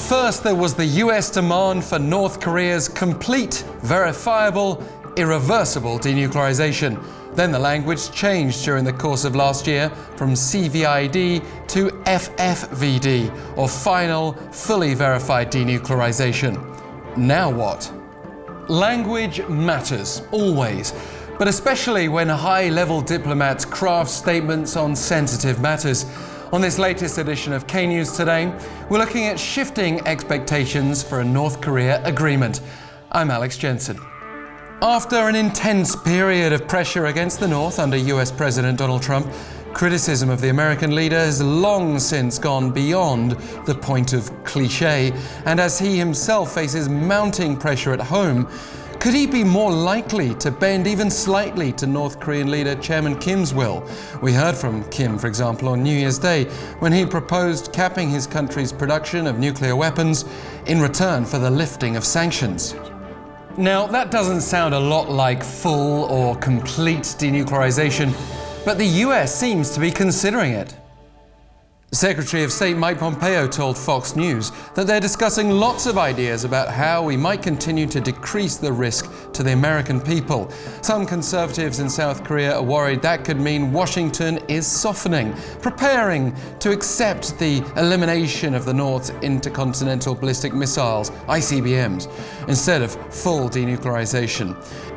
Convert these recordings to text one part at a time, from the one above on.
First, there was the US demand for North Korea's complete, verifiable, irreversible denuclearization. Then the language changed during the course of last year from CVID to FFVD, or Final Fully Verified Denuclearization. Now what? Language matters, always, but especially when high-level diplomats craft statements on sensitive matters. On this latest edition of K-News Today, we're looking at shifting expectations for a North Korea agreement. I'm Alex Jensen. After an intense period of pressure against the North under US President Donald Trump, criticism of the American leader has long since gone beyond the point of cliché, and as he himself faces mounting pressure at home, could he be more likely to bend even slightly to North Korean leader Chairman Kim's will? We heard from Kim, for example, on New Year's Day, when he proposed capping his country's production of nuclear weapons in return for the lifting of sanctions. Now, that doesn't sound a lot like full or complete denuclearization, but the US seems to be considering it. Secretary of State Mike Pompeo told Fox News that they're discussing lots of ideas about how we might continue to decrease the risk to the American people. Some conservatives in South Korea are worried that could mean Washington is softening, preparing to accept the elimination of the North's intercontinental ballistic missiles, ICBMs, instead of full denuclearization.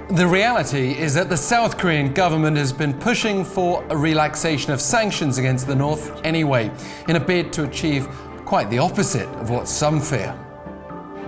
The reality is that the South Korean government has been pushing for a relaxation of sanctions against the North anyway, in a bid to achieve quite the opposite of what some fear.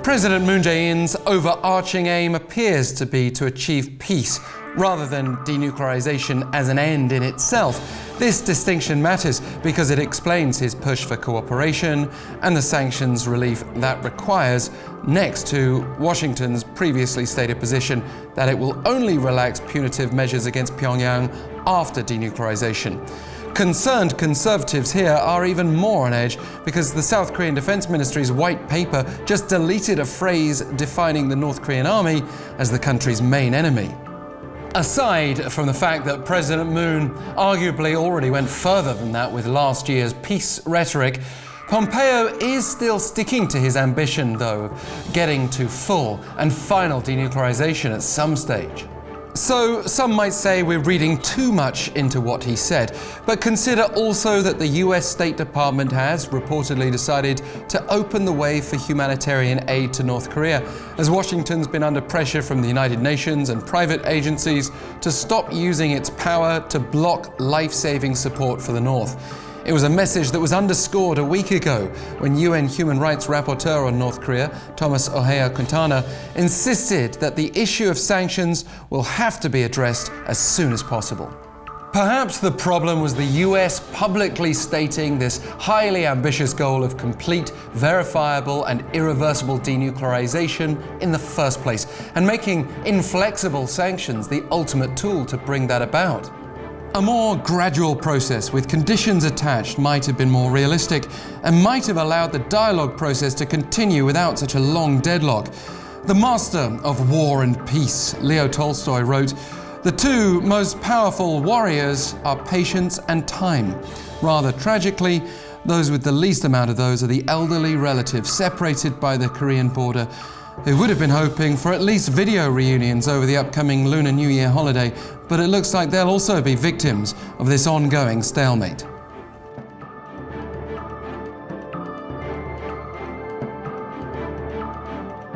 President Moon Jae-in's overarching aim appears to be to achieve peace rather than denuclearization as an end in itself. This distinction matters because it explains his push for cooperation and the sanctions relief that requires, next to Washington's previously stated position that it will only relax punitive measures against Pyongyang after denuclearization. Concerned conservatives here are even more on edge because the South Korean Defense Ministry's white paper just deleted a phrase defining the North Korean army as the country's main enemy. Aside from the fact that President Moon arguably already went further than that with last year's peace rhetoric, Pompeo is still sticking to his ambition, though, of getting to full and final denuclearization at some stage. So some might say we're reading too much into what he said, but consider also that the US State Department has reportedly decided to open the way for humanitarian aid to North Korea, as Washington's been under pressure from the United Nations and private agencies to stop using its power to block life-saving support for the North. It was a message that was underscored a week ago when UN Human Rights Rapporteur on North Korea, Thomas Ohea Quintana, insisted that the issue of sanctions will have to be addressed as soon as possible. Perhaps the problem was the US publicly stating this highly ambitious goal of complete, verifiable and irreversible denuclearization in the first place, and making inflexible sanctions the ultimate tool to bring that about. A more gradual process with conditions attached might have been more realistic and might have allowed the dialogue process to continue without such a long deadlock. The master of war and peace, Leo Tolstoy, wrote, "The two most powerful warriors are patience and time. Rather tragically, those with the least amount of those are the elderly relatives separated by the Korean border, who would have been hoping for at least video reunions over the upcoming Lunar New Year holiday, but it looks like they'll also be victims of this ongoing stalemate."